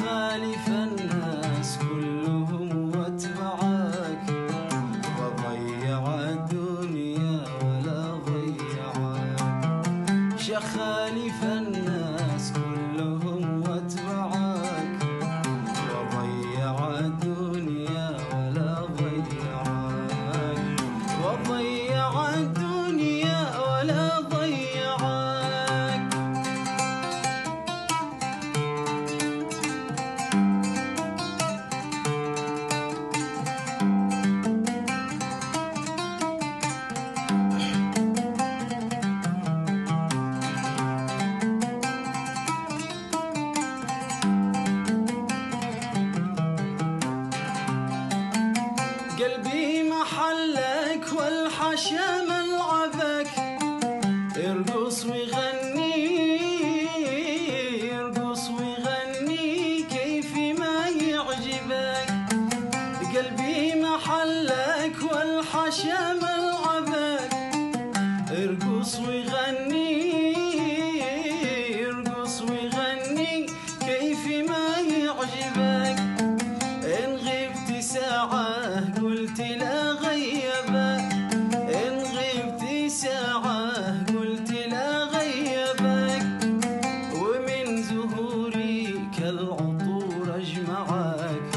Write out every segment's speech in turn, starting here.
خالف الناس كلهم واتبعك، وضيع الدنيا ولا ضيعك. خالف الناس كلهم واتبعك، وضيع الدنيا ولا ضيعك، وضيع الدنيا ولا ضيعك. قلبي محلك والحشا ملعبك، ارقص وغني ارقص وغني كيف ما يعجبك. قلبي محلك والحشا ملعبك، ارقص وغني ارقص وغني كيف ما يعجبك. إن غبت ساعة قلت لا غيبك، إن غبت ساعة قلت لا غيبك. ومن زهورك العطور أجمعك،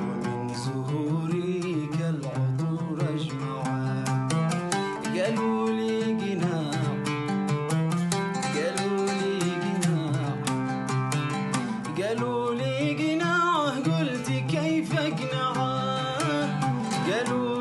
ومن زهورك العطور أجمعك. قالوا لي قناع قالوا لي قناع قالوا لي قناع، قلت كيف اقنعه. قالوا